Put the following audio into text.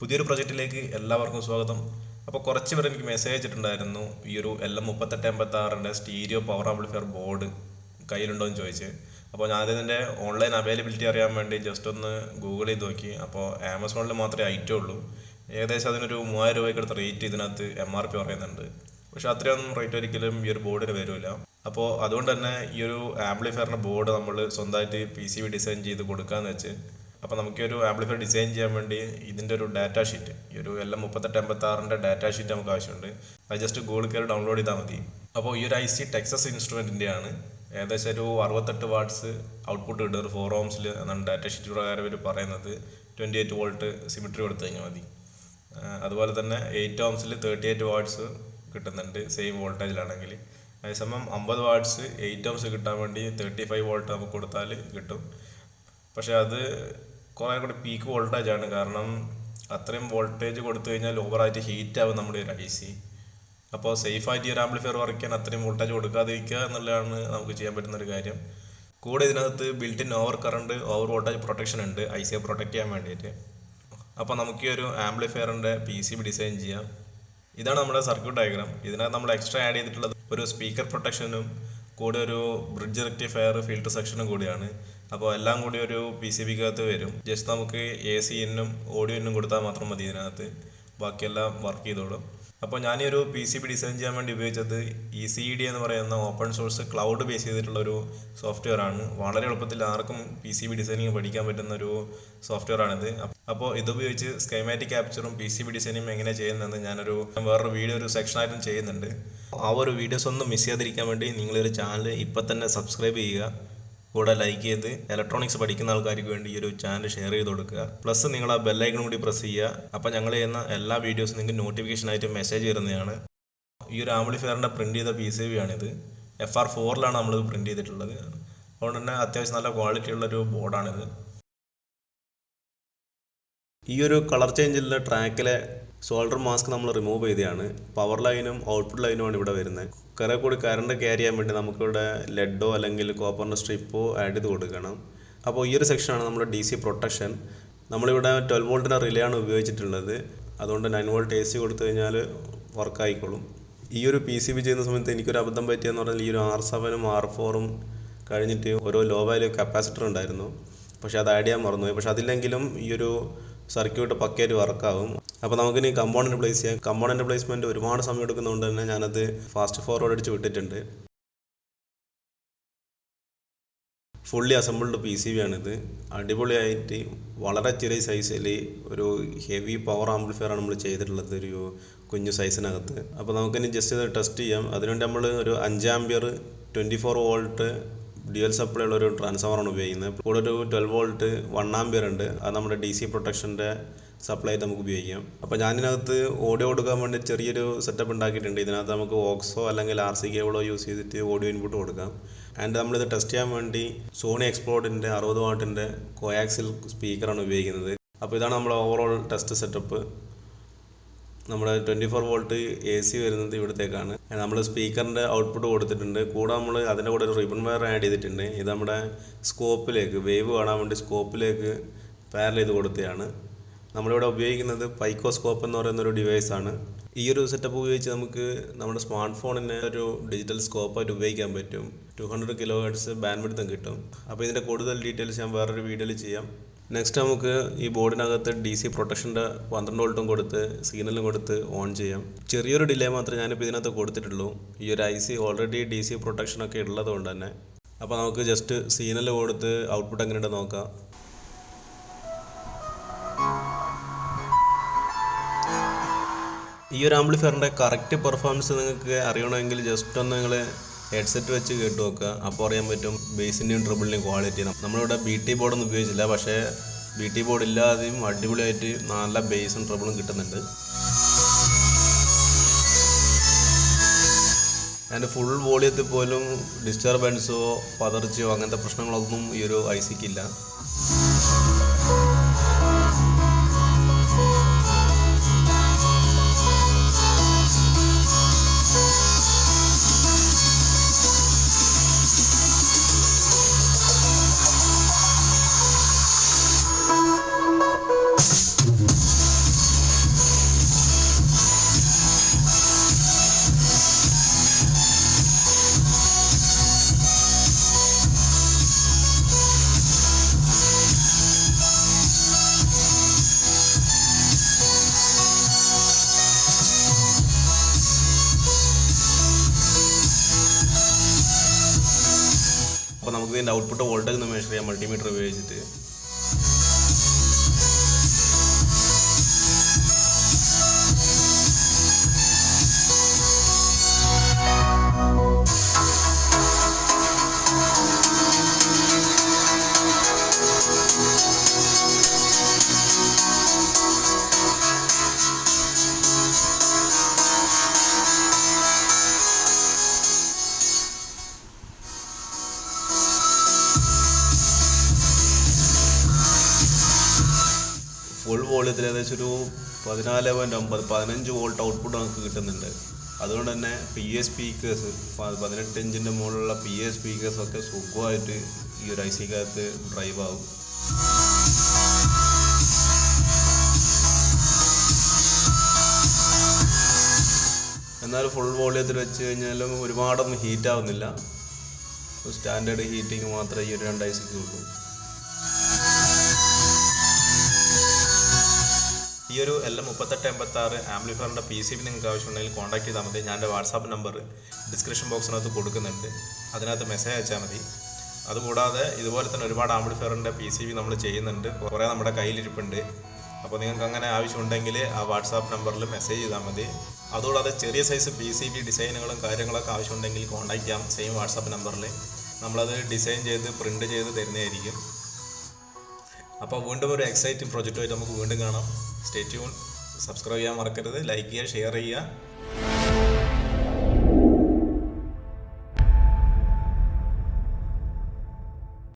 പുതിയൊരു പ്രൊജക്റ്റിലേക്ക് എല്ലാവർക്കും സ്വാഗതം. അപ്പോൾ കുറച്ച് പേർ എനിക്ക് മെസ്സേജ് അയച്ചിട്ടുണ്ടായിരുന്നു ഈ ഒരു LM3886 stereo power amplifier board കയ്യിലുണ്ടോ എന്ന് ചോദിച്ച്. അപ്പോൾ ഞാനതിൻ്റെ ഓൺലൈൻ അവൈലബിലിറ്റി അറിയാൻ വേണ്ടി ജസ്റ്റ് ഒന്ന് ഗൂഗിൾ ചെയ്ത് നോക്കി. അപ്പോൾ ആമസോണിൽ മാത്രമേ ഐറ്റം ഉള്ളൂ. ഏകദേശം അതിനൊരു 3000 രൂപയ്ക്ക് അടുത്ത് റേറ്റ് ഇതിനകത്ത് MRP പറയുന്നുണ്ട്. പക്ഷെ അത്രയൊന്നും റേറ്റ് ഒരിക്കലും ഈ ഒരു ബോർഡിന് വരില്ല. അപ്പോൾ അതുകൊണ്ട് തന്നെ ഈ ഒരു ആംപ്ലിഫയറിൻ്റെ ബോർഡ് നമ്മൾ സ്വന്തമായിട്ട് PCB ഡിസൈൻ ചെയ്ത് കൊടുക്കാമെന്ന് വെച്ച്. അപ്പോൾ നമുക്ക് ഒരു ആംപ്ലിഫയർ ഡിസൈൻ ചെയ്യാൻ വേണ്ടി ഇതിൻ്റെ ഒരു ഡാറ്റാ ഷീറ്റ്, ഈ ഒരു LM3886 ഡാറ്റാ ഷീറ്റ് നമുക്ക് ആവശ്യമുണ്ട്. അത് ജസ്റ്റ് ഗൂഗിൾ കയറി ഡൗൺലോഡ് ചെയ്താൽ മതി. അപ്പോൾ ഈ ഒരു IC ടെക്സസ് ഇൻസ്ട്രുമെൻറ്റിൻ്റെ ആണ്. ഏകദേശം ഒരു 68 വാട്ട്സ് ഔട്ട്പുട്ട് കിട്ടും. ഒരു 4 ohms എന്നാണ് ഡാറ്റാ ഷീറ്റ് പ്രകാരം ഇവർ പറയുന്നത്. 28 വോൾട്ട് സിമിട്രി കൊടുത്തു കഴിഞ്ഞാൽ മതി. അതുപോലെ തന്നെ 8 ohms 38 വാട്ട്സ് കിട്ടുന്നുണ്ട് സെയിം വോൾട്ടേജിലാണെങ്കിൽ. അതേസമയം 50 വാട്ട്സ് 8 ohms കിട്ടാൻ വേണ്ടി 35 വോൾട്ട് നമുക്ക് കൊടുത്താൽ കിട്ടും. പക്ഷേ അത് കുറേ കൂടി പീക്ക് വോൾട്ടേജ് ആണ്. കാരണം അത്രയും വോൾട്ടേജ് കൊടുത്തു കഴിഞ്ഞാൽ ഓവറായിട്ട് ഹീറ്റ് ആവും നമ്മുടെ ഒരു IC. അപ്പോൾ സേഫായിട്ട് ഈ ഒരു ആംപ്ലിഫയർ വർക്ക് ചെയ്യാൻ അത്രയും വോൾട്ടേജ് കൊടുക്കാതിരിക്കുക എന്നുള്ളതാണ് നമുക്ക് ചെയ്യാൻ പറ്റുന്ന ഒരു കാര്യം. കൂടെ ഇതിനകത്ത് built in over current over voltage protection ഉണ്ട് ICയെ പ്രൊട്ടക്ട് ചെയ്യാൻ വേണ്ടിയിട്ട്. അപ്പോൾ നമുക്ക് ഈ ഒരു ആംപ്ലിഫയറിൻ്റെ PCB ഡിസൈൻ ചെയ്യാം. ഇതാണ് നമ്മുടെ സർക്യൂട്ട് ഡയഗ്രാം. ഇതിനകത്ത് നമ്മൾ എക്സ്ട്രാ ആഡ് ചെയ്തിട്ടുള്ളത് ഒരു സ്പീക്കർ പ്രൊട്ടക്ഷനും കൂടെ ഒരു ബ്രിഡ്ജ് റെക്ടിഫയർ ഫിൽട്ടർ സെക്ഷനും കൂടിയാണ്. അപ്പോൾ എല്ലാം കൂടി ഒരു PCBക്കകത്ത് വരും. ജസ്റ്റ് നമുക്ക് AC ഇന്നും ഓഡിയോ ഇന്നും കൊടുത്താൽ മാത്രം മതി. ഇതിനകത്ത് ബാക്കിയെല്ലാം വർക്ക് ചെയ്തോളും. അപ്പോൾ ഞാൻ ഈ ഒരു PCB ഡിസൈൻ ചെയ്യാൻ വേണ്ടി ഉപയോഗിച്ചത് ECD എന്ന് പറയുന്ന ഓപ്പൺ സോഴ്സ് ക്ലൗഡ് ബേസ് ചെയ്തിട്ടുള്ളൊരു സോഫ്റ്റ്വെയർ ആണ്. വളരെ എളുപ്പത്തിൽ ആർക്കും PCB ഡിസൈനിങ് പഠിക്കാൻ പറ്റുന്ന ഒരു സോഫ്റ്റ്വെയർ ആണിത്. അപ്പോൾ ഇതുപയോഗിച്ച് സ്കൈമാറ്റിക് ക്യാപ്ചറും PCB ഡിസൈനിങ്ങും എങ്ങനെ ചെയ്യുന്നതെന്ന് ഞാനൊരു വേറൊരു വീഡിയോ ഒരു സെക്ഷനായിട്ടും ചെയ്യുന്നുണ്ട്. ആ ഒരു വീഡിയോസ് ഒന്നും മിസ് ചെയ്യാതിരിക്കാൻ വേണ്ടി നിങ്ങളൊരു ചാനൽ ഇപ്പം തന്നെ സബ്സ്ക്രൈബ് ചെയ്യുക. കൂടെ ലൈക്ക് ചെയ്ത് ഇലക്ട്രോണിക്സ് പഠിക്കുന്ന ആൾക്കാർക്ക് വേണ്ടി ഈ ഒരു ചാനൽ ഷെയർ ചെയ്ത് കൊടുക്കുക. പ്ലസ് നിങ്ങൾ ആ ബെല്ലൈക്കൺ കൂടി പ്രസ് ചെയ്യുക. അപ്പോൾ ഞങ്ങൾ ചെയ്യുന്ന എല്ലാ വീഡിയോസും നിങ്ങൾക്ക് നോട്ടിഫിക്കേഷനായിട്ട് മെസ്സേജ് വരുന്നതാണ്. ഈ ഒരു ആംപ്ലിഫയറിൻ്റെ പ്രിൻറ്റ് ചെയ്ത PCB ആണിത്. FR4 നമ്മൾ പ്രിൻറ്റ് ചെയ്തിട്ടുള്ളത്. അതുകൊണ്ട് തന്നെ അത്യാവശ്യം നല്ല ക്വാളിറ്റി ഉള്ളൊരു ബോർഡാണിത്. ഈ ഒരു കളർ ചേഞ്ചിലുള്ള ട്രാക്കിലെ സോൾഡർ മാസ്ക് നമ്മൾ റിമൂവ് ചെയ്തതാണ്. പവർ ലൈനും ഔട്ട്പുട്ട് ലൈനുമാണ് ഇവിടെ വരുന്നത്. കുറേ കൂടി കറണ്ട് ക്യാരി ചെയ്യാൻ വേണ്ടി നമുക്കിവിടെ ലെഡോ അല്ലെങ്കിൽ കോപ്പറിൻ്റെ സ്ട്രിപ്പോ ആഡ് ചെയ്ത് കൊടുക്കണം. അപ്പോൾ ഈ ഒരു സെക്ഷനാണ് നമ്മുടെ DC പ്രൊട്ടക്ഷൻ. നമ്മളിവിടെ 12 വോൾട്ടിൻ്റെ റിലേ ആണ് ഉപയോഗിച്ചിട്ടുള്ളത്. അതുകൊണ്ട് 9 വോൾട്ട് AC കൊടുത്തു കഴിഞ്ഞാൽ വർക്കായിക്കോളും. ഈ ഒരു PCB ചെയ്യുന്ന സമയത്ത് എനിക്കൊരു അബദ്ധം പറ്റിയെന്ന് പറഞ്ഞാൽ ഈ ഒരു R7ഉം R4ഉം കഴിഞ്ഞിട്ട് ഓരോ ലോ വാല്യൂ കപ്പാസിറ്റർ ഉണ്ടായിരുന്നു. പക്ഷേ അത് ആഡ് ചെയ്യാൻ മറന്നുപോയി. പക്ഷേ അതില്ലെങ്കിലും ഈ ഒരു സർക്യൂട്ട് പക്കയായിട്ട് വർക്കാവും. അപ്പോൾ നമുക്കിനി കമ്പോണൻറ്റ് പ്ലേസ് ചെയ്യാം. കമ്പോണൻറ്റ് പ്ലേസ്മെൻറ്റ് ഒരുപാട് സമയം എടുക്കുന്നതുകൊണ്ട് തന്നെ ഞാനത് ഫാസ്റ്റ് ഫോർവേഡ് അടിച്ച് വിട്ടിട്ടുണ്ട്. ഫുള്ളി അസംബിൾഡ് PCB ആണിത്. അടിപൊളിയായിട്ട് വളരെ ചെറിയ സൈസിൽ ഒരു ഹെവി പവർ ആംപ്ലിഫയർ ആണ് നമ്മൾ ചെയ്തിട്ടുള്ളത്, ഒരു കുഞ്ഞു സൈസിനകത്ത്. അപ്പോൾ നമുക്കിനി ജസ്റ്റ് ഇത് ടെസ്റ്റ് ചെയ്യാം. അതിനുവേണ്ടി നമ്മൾ ഒരു 5 ആംപിയർ 24 വോൾട്ട് ഡ്യുവൽ സപ്ലൈ ഉള്ള ഒരു ട്രാൻസ്ഫോമറാണ് ഉപയോഗിക്കുന്നത്. കൂടെ ഒരു 12 വോൾട്ട് 1 ആംപിയർ ഉണ്ട്. അത് നമ്മുടെ DC പ്രൊട്ടക്ഷൻ്റെ സപ്ലൈ ആയിട്ട് നമുക്ക് ഉപയോഗിക്കാം. അപ്പോൾ ഞാനിതിനകത്ത് ഓഡിയോ കൊടുക്കാൻ വേണ്ടി ചെറിയൊരു സെറ്റപ്പ് ഉണ്ടാക്കിയിട്ടുണ്ട്. ഇതിനകത്ത് നമുക്ക് ഓക്സോ അല്ലെങ്കിൽ RC കേബിളോ യൂസ് ചെയ്തിട്ട് ഓഡിയോ ഇൻപുട്ട് കൊടുക്കാം. ആൻഡ് നമ്മളിത് ടെസ്റ്റ് ചെയ്യാൻ വേണ്ടി സോണി എക്സ്പ്ലോർഡിൻ്റെ 60 വാട്ടിൻ്റെ കോയാക്സിൽ സ്പീക്കറാണ് ഉപയോഗിക്കുന്നത്. അപ്പോൾ ഇതാണ് നമ്മുടെ ഓവറോൾ ടെസ്റ്റ് സെറ്റപ്പ്. നമ്മുടെ 24 വോൾട്ട് AC വരുന്നത് ഇവിടത്തേക്കാണ്. നമ്മൾ സ്പീക്കറിൻ്റെ ഔട്ട്പുട്ട് കൊടുത്തിട്ടുണ്ട്. കൂടെ നമ്മൾ അതിൻ്റെ കൂടെ ഒരു റിബൺ വയർ ആഡ് ചെയ്തിട്ടുണ്ട്. ഇത് നമ്മുടെ സ്കോപ്പിലേക്ക് വേവ് കാണാൻ വേണ്ടി സ്കോപ്പിലേക്ക് പാരൽ ചെയ്ത് കൊടുത്തതാണ്. നമ്മളിവിടെ ഉപയോഗിക്കുന്നത് പൈക്കോസ്കോപ്പ് എന്ന് പറയുന്നൊരു ഡിവൈസാണ്. ഈ ഒരു സെറ്റപ്പ് ഉപയോഗിച്ച് നമുക്ക് നമ്മുടെ സ്മാർട്ട് ഫോണിനെ ഒരു ഡിജിറ്റൽ സ്കോപ്പായിട്ട് ഉപയോഗിക്കാൻ പറ്റും. 200 kHz ബാൻഡ് വിഡ്ത്തും കിട്ടും. അപ്പോൾ ഇതിൻ്റെ കൂടുതൽ ഡീറ്റെയിൽസ് ഞാൻ വേറൊരു വീഡിയോയിൽ ചെയ്യാം. നെക്സ്റ്റ് നമുക്ക് ഈ ബോർഡിനകത്ത് DC പ്രൊട്ടക്ഷൻ്റെ 12 വോൾട്ടും കൊടുത്ത് സിഗ്നലും കൊടുത്ത് ഓൺ ചെയ്യാം. ചെറിയൊരു ഡിലേ മാത്രമേ ഞാനിപ്പോൾ ഇതിനകത്ത് കൊടുത്തിട്ടുള്ളൂ. ഈ ഒരു IC ഓൾറെഡി DC പ്രൊട്ടക്ഷനൊക്കെ ഉള്ളതുകൊണ്ട് തന്നെ. അപ്പോൾ നമുക്ക് ജസ്റ്റ് സിഗ്നൽ കൊടുത്ത് ഔട്ട്പുട്ട് എങ്ങനെയുണ്ട് നോക്കാം. ഈ ഒരു ആംപ്ലിഫയറിൻ്റെ കറക്റ്റ് പെർഫോമൻസ് നിങ്ങൾക്ക് അറിയണമെങ്കിൽ ജസ്റ്റ് ഒന്ന് നിങ്ങൾ ഹെഡ്സെറ്റ് വെച്ച് കേട്ട് നോക്കുക. അപ്പോൾ അറിയാൻ പറ്റും ബേസിൻ്റെയും ട്രിബിളിൻ്റെയും ക്വാളിറ്റി. നമ്മളിവിടെ BT ബോർഡൊന്നും ഉപയോഗിച്ചില്ല, പക്ഷേ BT ബോർഡ് ഇല്ലാതെയും അടിപൊളിയായിട്ട് നല്ല ബേസും ട്രിബിളും കിട്ടുന്നുണ്ട്. അതിൻ്റെ ഫുൾ വോളിയത്തിൽ പോലും ഡിസ്റ്റർബൻസോ പതർച്ചയോ അങ്ങനത്തെ പ്രശ്നങ്ങളൊന്നും ഈ ഒരു ICക്കില്ല. ഇതിൻ്റെ ഔട്ട്പുട്ട് വോൾട്ടേജ് ഒന്ന് മെഷർ ചെയ്യാം മൾട്ടിമീറ്റർ ഉപയോഗിച്ചിട്ട്. ഫുൾ വോളിയത്തിൽ ഏകദേശം ഒരു 14.9 15 വോൾട്ട് ഔട്ട്പുട്ട് നമുക്ക് കിട്ടുന്നുണ്ട്. അതുകൊണ്ട് തന്നെ PA സ്പീക്കേഴ്സ് 18 ഇഞ്ചിൻ്റെ മുകളിലുള്ള PA സ്പീക്കേഴ്സൊക്കെ സുഖമായിട്ട് ഈ ഒരു IC-കകത്ത് ഡ്രൈവ് ആകും. എന്നാൽ ഫുൾ വോളിയത്തിൽ വെച്ച് കഴിഞ്ഞാലും ഒരുപാടൊന്നും ഹീറ്റ് ആവുന്നില്ല. സ്റ്റാൻഡേർഡ് ഹീറ്റിംഗ് മാത്രമേ ഈ ഒരു 2 IC-ക്ക് ഉള്ളൂ. ഈ ഒരു LM3886 ആംപ്ലിഫയറിൻ്റെ PCB നിങ്ങൾക്ക് ആവശ്യമുണ്ടെങ്കിൽ കോൺടാക്ട് ചെയ്താൽ മതി. ഞാൻ എൻ്റെ വാട്സാപ്പ് നമ്പർ ഡിസ്ക്രിപ്ഷൻ ബോക്സിനകത്ത് കൊടുക്കുന്നുണ്ട്, അതിനകത്ത് മെസ്സേജ് അയച്ചാൽ മതി. അതുകൂടാതെ ഇതുപോലെ തന്നെ ഒരുപാട് ആംപ്ലിഫയറിൻ്റെ PCB നമ്മൾ ചെയ്യുന്നുണ്ട്, കുറേ നമ്മുടെ കയ്യിലിരിപ്പുണ്ട്. അപ്പോൾ നിങ്ങൾക്ക് അങ്ങനെ ആവശ്യമുണ്ടെങ്കിൽ ആ വാട്സാപ്പ് നമ്പറിൽ മെസ്സേജ് ചെയ്താൽ മതി. അതുകൂടാതെ ചെറിയ സൈസ് PCB ഡിസൈനുകളും കാര്യങ്ങളൊക്കെ ആവശ്യമുണ്ടെങ്കിൽ കോൺടാക്ട് ചെയ്യാം സെയിം വാട്സാപ്പ് നമ്പറിൽ. നമ്മളത് ഡിസൈൻ ചെയ്ത് പ്രിൻ്റ് ചെയ്ത് തരുന്നതായിരിക്കും. അപ്പോൾ വീണ്ടും ഒരു എക്സൈറ്റിംഗ് പ്രൊജക്റ്റുമായിട്ട് നമുക്ക് വീണ്ടും കാണാം. Stay tune. സബ്സ്ക്രൈബ് ചെയ്യാൻ മറക്കരുത്. ലൈക്ക് ചെയ്യുക, ഷെയർ ചെയ്യുക.